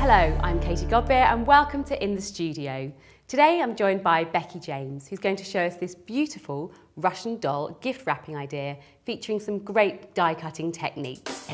Hello, I'm Katie Godbeer and welcome to In the Studio. Today I'm joined by Becky James, who's going to show us this beautiful Russian doll gift wrapping idea featuring some great die cutting techniques.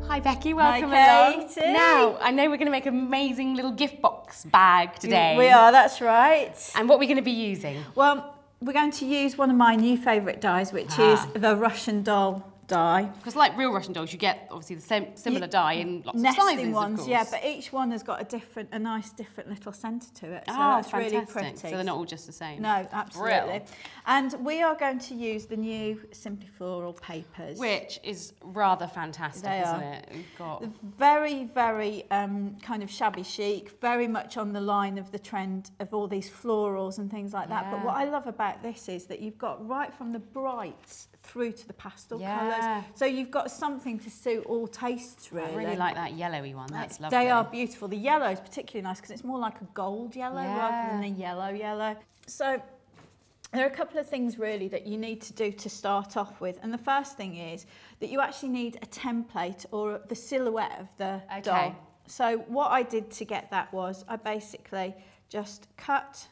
Hi Becky, welcome along. Now, I know we're going to make an amazing little gift box bag today. We are, that's right. And what are we going to be using? Well, we're going to use one of my new favourite dies, which is the Russian doll die. Because like real Russian dolls, you get obviously the similar die in lots of sizes, ones, of course. yeah, but each one has got a nice different little centre to it. So that's fantastic. Really pretty. So they're not all just the same. No, absolutely. Brill. And we are going to use the new Simply Floral papers. Which is rather fantastic, isn't it? We've got very, very kind of shabby chic, very much on the line of the trend of all these florals and things like that. But what I love about this is that you've got right from the brights through to the pastel colours. So you've got something to suit all tastes, really. I really like that yellowy one, that's lovely. They are beautiful. The yellow is particularly nice because it's more like a gold yellow rather than a yellow. So there are a couple of things really that you need to do to start off with. And the first thing is that you actually need a template or the silhouette of the doll. So what I did to get that was I basically just cut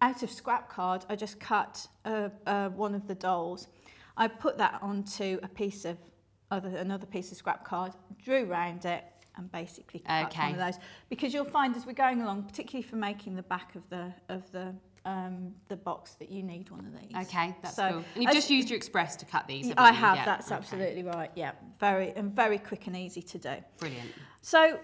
out of scrap card, I just cut one of the dolls. I put that onto a piece of another piece of scrap card, drew round it, and basically cut one of those. Because you'll find as we're going along, particularly for making the back of the box, that you need one of these. Okay, that's cool. And you've just used your Express to cut these. I have. That's absolutely right. Yeah, very quick and easy to do. Brilliant. So.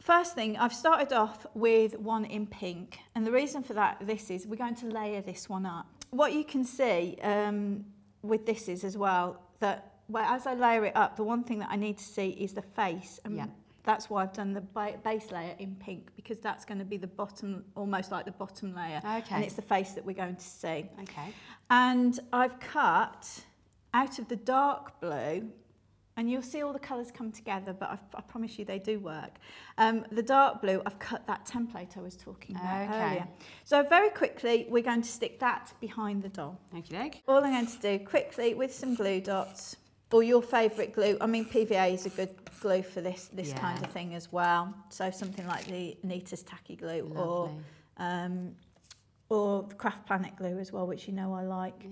First thing, I've started off with one in pink, and the reason for that, is we're going to layer this one up. What you can see with this is as well, that as I layer it up, the one thing that I need to see is the face, and that's why I've done the base layer in pink, because that's going to be the bottom, almost like the bottom layer, and it's the face that we're going to see. And I've cut out of the dark blue, and you'll see all the colours come together, but I promise you they do work. The dark blue, I've cut that template I was talking about earlier. So very quickly, we're going to stick that behind the doll. All I'm going to do quickly with some glue dots, or your favourite glue. I mean, PVA is a good glue for this kind of thing as well. So something like the Anita's Tacky Glue, or Craft Planet glue as well, which you know I like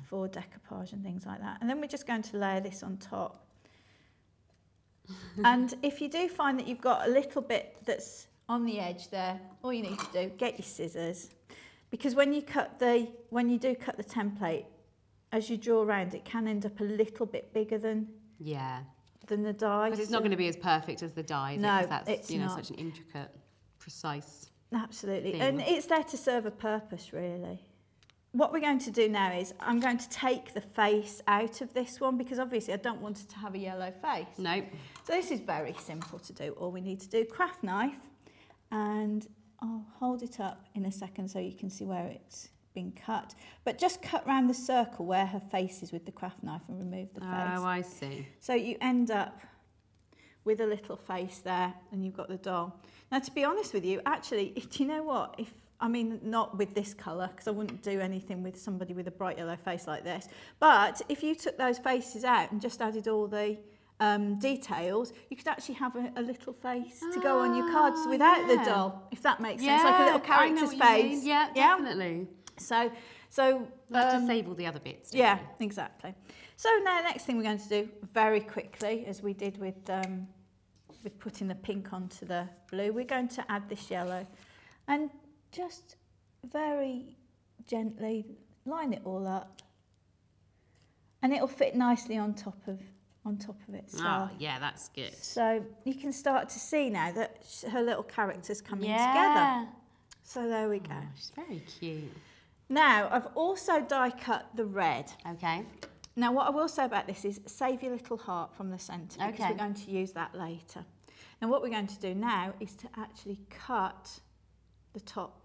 for decoupage and things like that. And then we're just going to layer this on top. And if you do find that you've got a little bit that's on the edge there, all you need to do, get your scissors, because when you do cut the template, as you draw around, it can end up a little bit bigger than the die. Because it's not going to be as perfect as the die. No, that's it's not. Such an intricate, precise. Absolutely, thing. And it's there to serve a purpose, really. What we're going to do now is I'm going to take the face out of this one, because obviously I don't want it to have a yellow face. No. So this is very simple to do. All we need to do, craft knife, and I'll hold it up in a second so you can see where it's been cut. But just cut round the circle where her face is with the craft knife and remove the face. Oh, I see. So you end up with a little face there, and you've got the doll. Now, to be honest with you, actually, do you know what? I mean, not with this colour, because I wouldn't do anything with somebody with a bright yellow face like this. But if you took those faces out and just added all the details, you could actually have a little face to go on your cards without the doll, if that makes sense, like a little character's face. Yeah, definitely. So to save all the other bits. Yeah, exactly. So now, next thing we're going to do very quickly, as we did with putting the pink onto the blue, we're going to add this yellow, and just very gently line it all up, and it'll fit nicely on top of itself. Oh, yeah, that's good. So you can start to see now that her little character's coming together. So there we go. She's very cute. Now, I've also die cut the red. Okay. Now, what I will say about this is save your little heart from the centre, because we're going to use that later. Now, what we're going to do now is to actually cut the top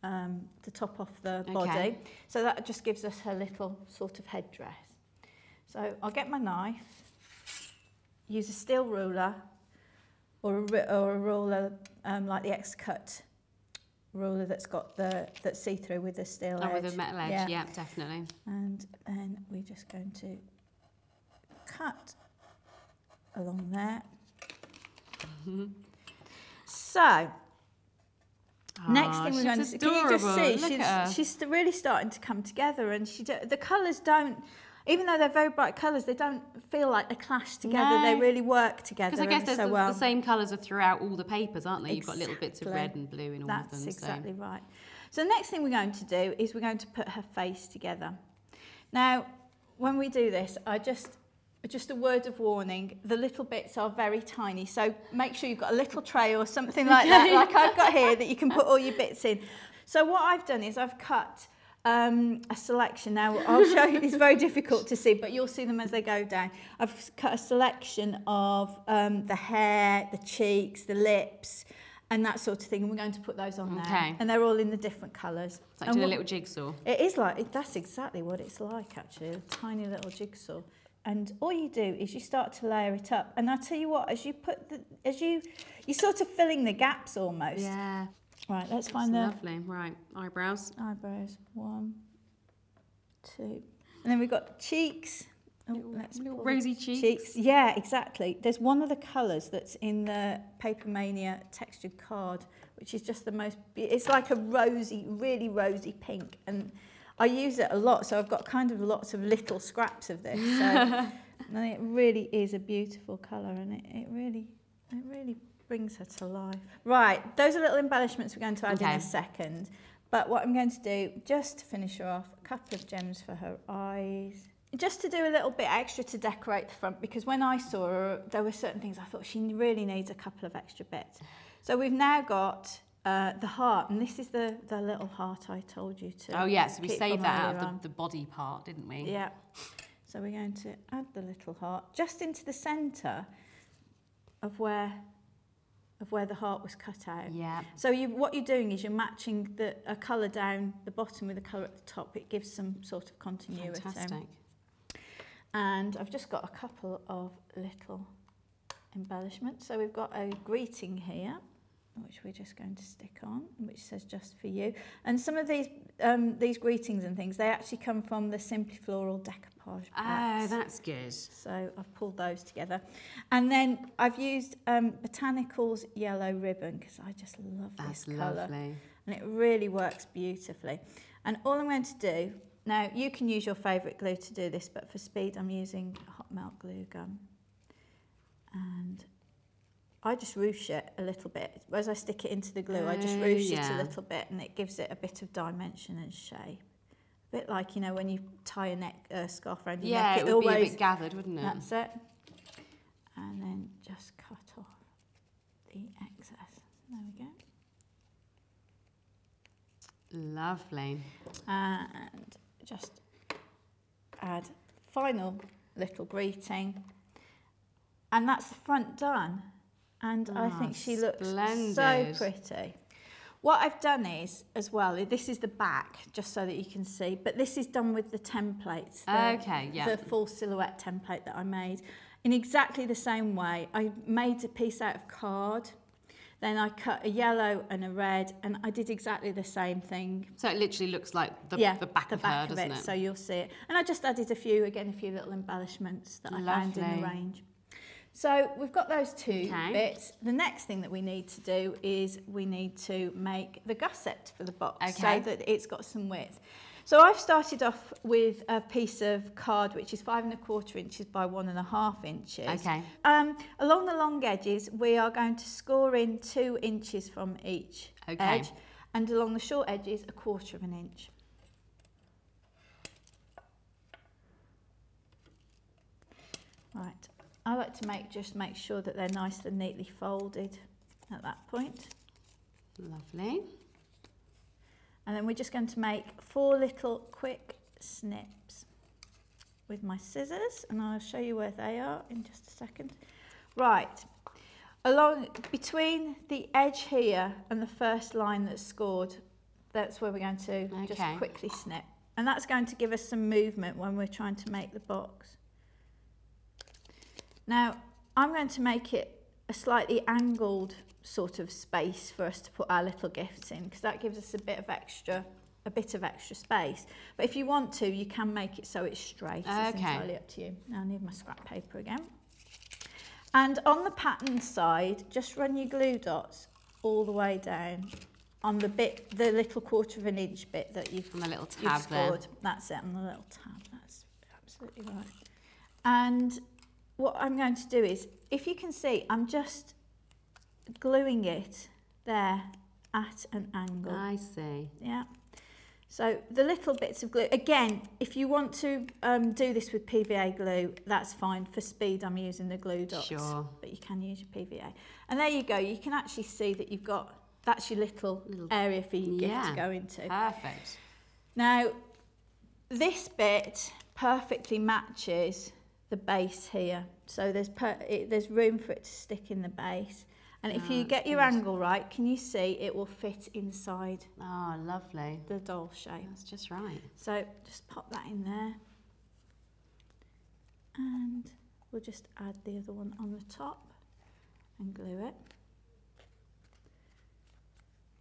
off the body. So that just gives us her little sort of headdress. So I'll get my knife, use a steel ruler or a ruler like the Xcut ruler that's got that's see-through with the steel edge. Oh, with a metal edge, yeah, definitely. And then we're just going to cut along there. So, next thing we're going to see, can you just see, she's really starting to come together, and the colours don't, even though they're very bright colours, they don't feel like they clash together. No. They really work together. Because I guess there's the same colours are throughout all the papers, aren't they? You've got little bits of red and blue in all of them. That's exactly right. So the next thing we're going to do is we're going to put her face together. Now, when we do this, just a word of warning, the little bits are very tiny, so make sure you've got a little tray or something like that, like I've got here, that you can put all your bits in. So what I've done is I've cut a selection. Now, I'll show you, it's very difficult to see, but you'll see them as they go down. I've cut a selection of the hair, the cheeks, the lips, and that sort of thing, and we're going to put those on there. And they're all in the different colours. It's like doing a little jigsaw. It is like, that's exactly what it's like, actually, a tiny little jigsaw. And all you do is you start to layer it up. And I'll tell you what, as you put you're sort of filling the gaps almost. Yeah. Right, let's find the... Lovely. Right, eyebrows. Eyebrows, 1, 2. And then we've got cheeks. Oh, little rosy cheeks. Yeah, exactly. There's one of the colours that's in the Papermania textured card, which is just the most... It's like a rosy, really rosy pink. And I use it a lot, so I've got kind of lots of little scraps of this. So, and it really is a beautiful colour, and it really brings her to life. Right, those are little embellishments we're going to add in a second. But what I'm going to do, just to finish her off, a couple of gems for her eyes. Just to do a little bit extra to decorate the front, because when I saw her, there were certain things I thought she really needs a couple of extra bits. So we've now got the heart, and this is the little heart I told you to. Oh yeah, so we saved that out of the body part, didn't we? Yeah. So we're going to add the little heart just into the centre of where the heart was cut out. Yeah. So what you're doing is you're matching a colour down the bottom with a colour at the top. It gives some sort of continuity. Fantastic. And I've just got a couple of little embellishments. So we've got a greeting here, which we're just going to stick on, which says just for you. And some of these greetings and things, they actually come from the Simply Floral Decoupage box. Oh, that's good. So I've pulled those together. And then I've used Botanicals yellow ribbon, because I just love this colour. Lovely. And it really works beautifully. And all I'm going to do, now you can use your favourite glue to do this, but for speed I'm using hot melt glue gun. And I just ruche it a little bit. As I stick it into the glue, I just ruche it a little bit, and it gives it a bit of dimension and shape. A bit like, you know, when you tie a scarf around your neck. Yeah, it would be a bit gathered, wouldn't it? That's it. And then just cut off the excess. There we go. Lovely. And just add final little greeting. And that's the front done. And I think she looks so pretty. What I've done is, as well, this is the back, just so that you can see, but this is done with the templates. The full silhouette template that I made. In exactly the same way, I made a piece out of card, then I cut a yellow and a red, and I did exactly the same thing. So it literally looks like the back of her, doesn't it? So you'll see it. And I just added a few little embellishments that I found in the range. So we've got those two bits. The next thing that we need to do is we need to make the gusset for the box so that it's got some width. So I've started off with a piece of card which is 5 1/4 inches by 1.5 inches. Okay. Along the long edges, we are going to score in 2 inches from each edge, and along the short edges, 1/4 inch. Right. I like to just make sure that they're nice and neatly folded at that point. Lovely. And then we're just going to make 4 little quick snips with my scissors, and I'll show you where they are in just a second. Right, between the edge here and the first line that's scored, that's where we're going to just quickly snip. And that's going to give us some movement when we're trying to make the box. Now, I'm going to make it a slightly angled sort of space for us to put our little gifts in, because that gives us a bit of extra space. But if you want to, you can make it so it's straight. It's entirely up to you. Now I need my scrap paper again. And on the pattern side, just run your glue dots all the way down on the bit, the little 1/4 inch bit that you've, on the little tab scored. there. That's it, on the little tab. That's absolutely right. And what I'm going to do is, if you can see, I'm just gluing it there at an angle. I see. Yeah. So the little bits of glue, again, if you want to do this with PVA glue, that's fine. For speed, I'm using the glue dots. Sure. But you can use your PVA. And there you go. You can actually see that you've got, that's your little area for your gift to go into. Perfect. Now, this bit perfectly matches the base here. So there's room for it to stick in the base. And if you get your angle right, can you see it will fit inside? Oh, lovely. The doll shape. That's just right. So just pop that in there. And we'll just add the other one on the top and glue it.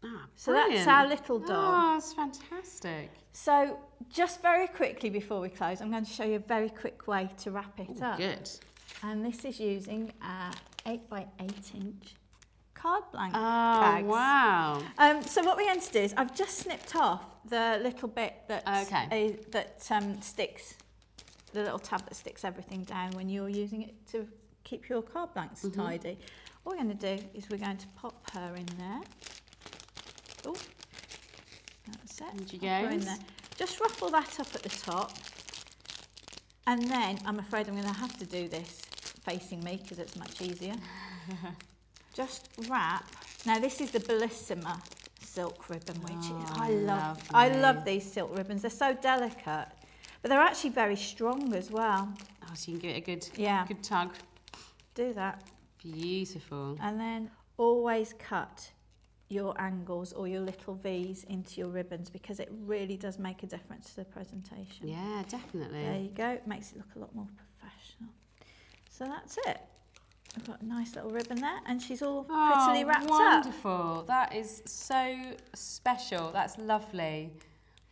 Ah, so that's our little doll. Oh, that's fantastic. So just very quickly before we close, I'm going to show you a very quick way to wrap it up. Good. And this is using our 8x8 inch card blank bags. Wow. So what we're going to do is I've just snipped off the little bit that sticks, the little tab that sticks everything down when you're using it to keep your card blanks tidy. What we're going to do is we're going to pop her in there. Oh, that's it. And she pop her in goes. there. Just ruffle that up at the top. And then I'm afraid I'm going to have to do this facing me because it's much easier. Just wrap. Now this is the Bellissima silk ribbon, which I love these silk ribbons. They're so delicate, but they're actually very strong as well. Oh, so you can give it a good tug. Do that. Beautiful. And then always cut your angles or your little V's into your ribbons, because it really does make a difference to the presentation. Yeah, definitely. There you go. It makes it look a lot more professional. So that's it. I've got a nice little ribbon there, and she's all prettily wrapped up. Wonderful. That is so special. That's lovely.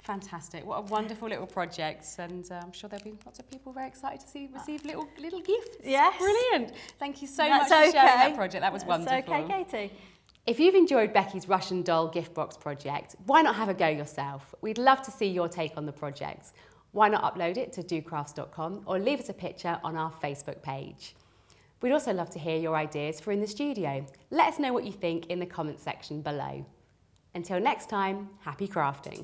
Fantastic. What a wonderful little project, and I'm sure there'll be lots of people very excited to receive little gifts. Yes. Brilliant. Thank you so much for sharing that project. That was wonderful. That's okay, Katie. If you've enjoyed Becky's Russian doll gift box project, why not have a go yourself? We'd love to see your take on the project. Why not upload it to docrafts.com or leave us a picture on our Facebook page. We'd also love to hear your ideas for in the studio. Let us know what you think in the comments section below. Until next time, happy crafting.